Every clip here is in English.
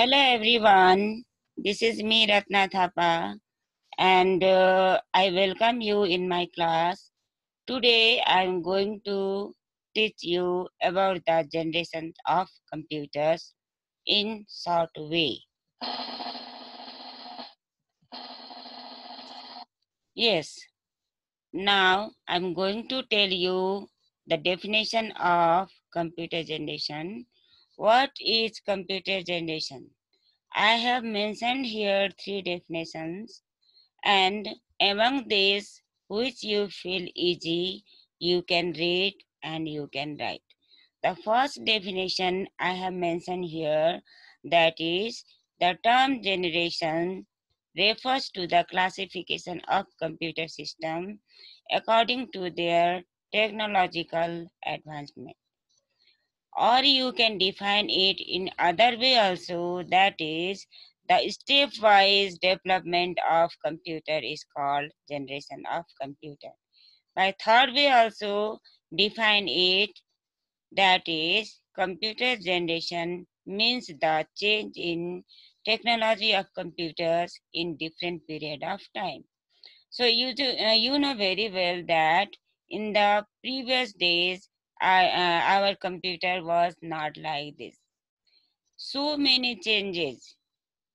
Hello everyone, this is me Ratna Thapa and I welcome you in my class. Today I am going to teach you about the generations of computers in short way. Yes, now I'm going to tell you the definition of computer generation. What is computer generation? I have mentioned here three definitions. And among these, which you feel easy, you can read and you can write. The first definition I have mentioned here, that is, the term generation refers to the classification of computer system according to their technological advancement. Or you can define it in other way also, that is, the stepwise development of computer is called generation of computer. By third way also define it, that is, computer generation means the change in technology of computers in different period of time. So you know very well that in the previous days, our computer was not like this. So many changes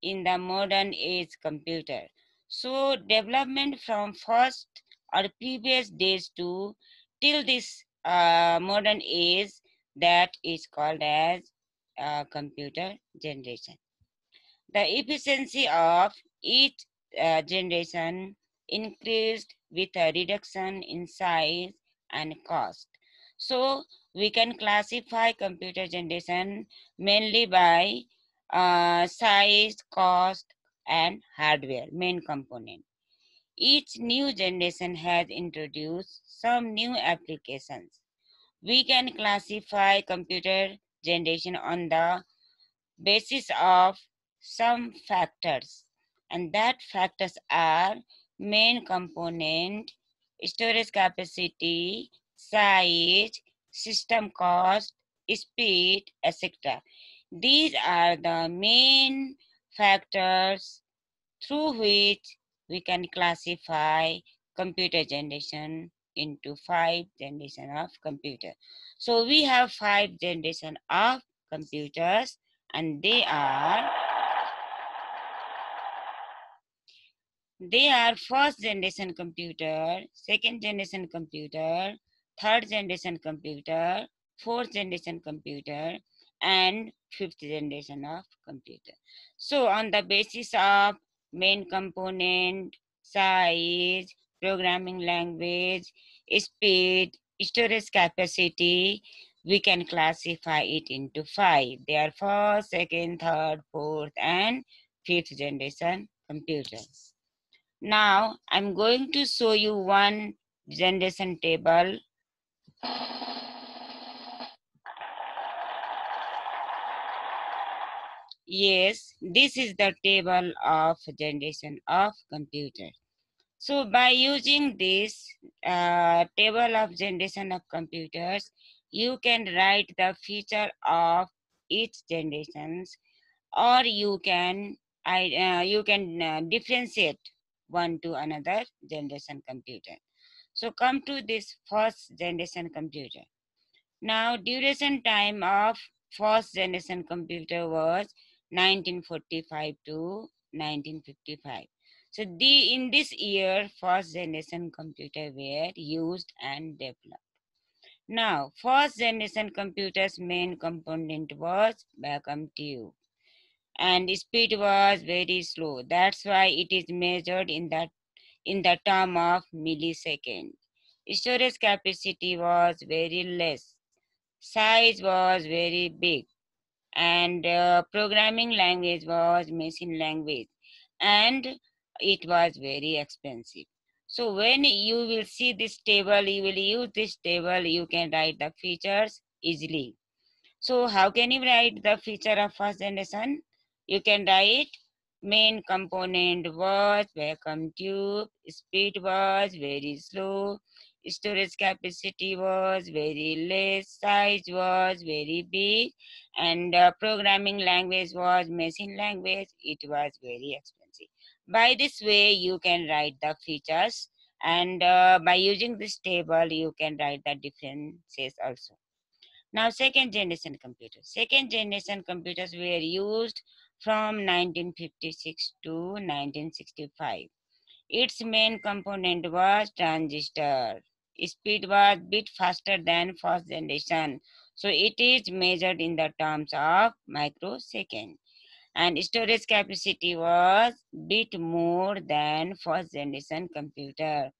in the modern age computer. So development from first or previous days to till this modern age, that is called as computer generation. The efficiency of each generation increased with a reduction in size and cost. So we can classify computer generation mainly by size, cost, and hardware, main component. Each new generation has introduced some new applications. We can classify computer generation on the basis of some factors, and that factors are main component, storage capacity, size, system cost, speed, etc. These are the main factors through which we can classify computer generation into five generation of computer. So we have five generation of computers, and they are first generation computer, second generation computer, third generation computer, fourth generation computer, and fifth generation of computer. So on the basis of main component, size, programming language, speed, storage capacity, we can classify it into five. They are first, second, third, fourth, and fifth generation computers. Now I'm going to show you one generation table. Yes, this is the table of generation of computer. So by using this table of generation of computers, you can write the feature of each generations, or you can differentiate one to another generation computer. So come to this first generation computer. Now duration time of first generation computer was 1945 to 1955. So in this year first generation computer were used and developed. Now first generation computer's main component was vacuum tube, and speed was very slow. That's why it is measured in the term of millisecond. Storage capacity was very less. Size was very big, and programming language was machine language, and it was very expensive. So when you will see this table, you will use this table, you can write the features easily. So how can you write the feature of first generation? You can write main component was vacuum tube, speed was very slow, storage capacity was very less, size was very big, and programming language was machine language. It was very expensive. By this way, you can write the features, and by using this table, you can write the differences also. Now, second generation computers. Second generation computers were used from 1956 to 1965. Its main component was transistor. Speed was bit faster than first generation, so it is measured in the terms of microsecond. And storage capacity was bit more than first generation computer,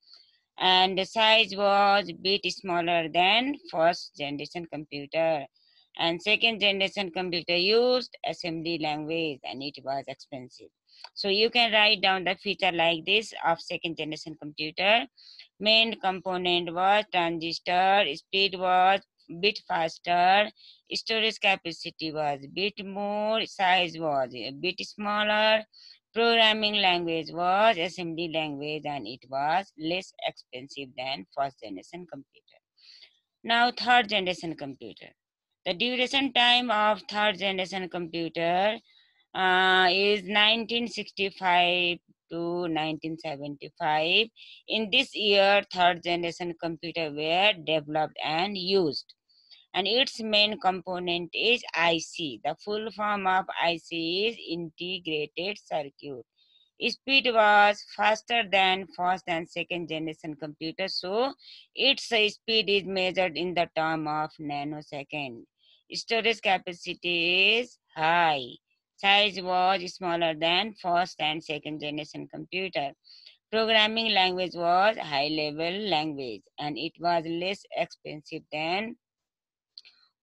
and the size was bit smaller than first generation computer, and second generation computer used assembly language and it was expensive. So you can write down the feature like this of second generation computer. Main component was transistor, speed was bit faster, storage capacity was bit more, size was a bit smaller, programming language was assembly language, and it was less expensive than first generation computer. Now third generation computer. The duration time of third generation computer is 1965 to 1975. In this year, third generation computer were developed and used. And its main component is IC. The full form of IC is integrated circuit. Speed was faster than first and second generation computers, so its speed is measured in the term of nanosecond. Storage capacity is high. Size was smaller than first and second generation computer. Programming language was high level language, and it was less expensive than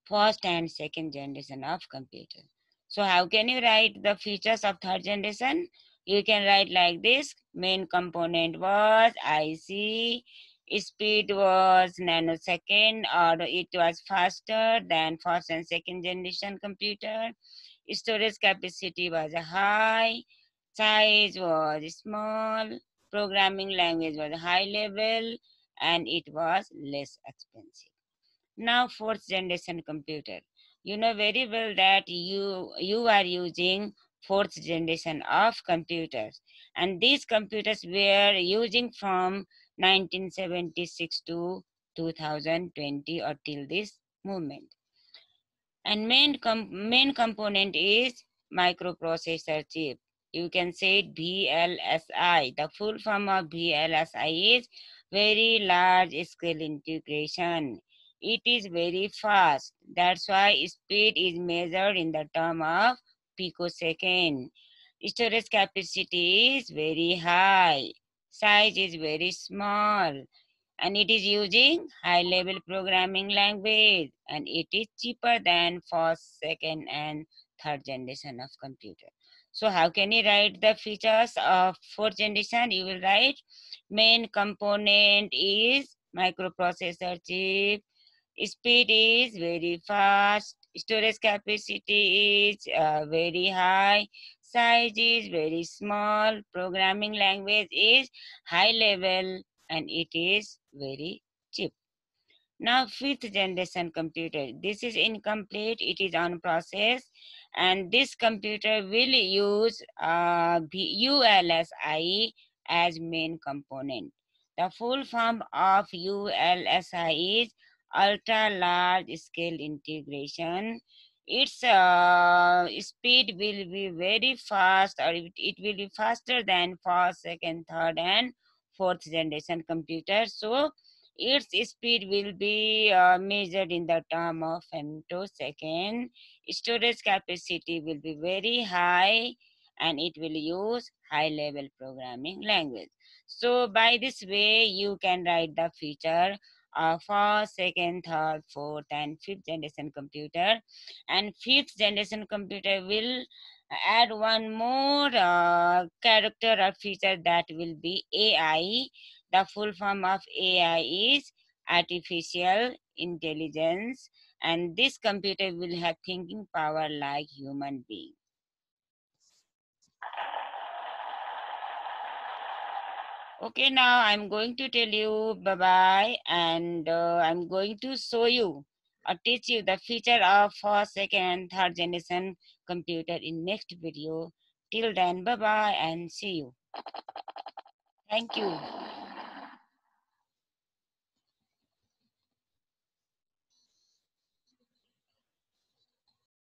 first and second generation of computer. So how can you write the features of third generation? You can write like this. Main component was IC, speed was nanosecond or it was faster than first and second generation computer. Storage capacity was high, size was small, programming language was high level, and it was less expensive. Now fourth generation computer. You know very well that you are using fourth generation of computers, and these computers were using from 1976 to 2020 or till this moment. And main component is microprocessor chip. You can say VLSI. The full form of VLSI is very large scale integration. It is very fast. That's why speed is measured in the term of picosecond. Storage capacity is very high. Size is very small, and it is using high level programming language, and it is cheaper than first, second and third generation of computer. So how can you write the features of fourth generation? You will write main component is microprocessor chip, speed is very fast, storage capacity is very high, size is very small, programming language is high level, and it is very cheap. Now fifth generation computer. This is incomplete. It is on process, and this computer will use ULSI as main component. The full form of ULSI is ultra large scale integration. Its speed will be very fast, or it will be faster than first, second, third, and fourth generation computer. So its speed will be measured in the term of femtosecond. Storage capacity will be very high, and it will use high level programming language. So by this way, you can write the feature of first, second, third, fourth, and fifth generation computer. And fifth generation computer will add one more character or feature, that will be AI. The full form of AI is artificial intelligence, and this computer will have thinking power like human being. Okay, now I'm going to tell you bye-bye, and I'm going to show you or teach you the feature of first, second, third generation computer in next video. Till then, bye-bye and see you. Thank you.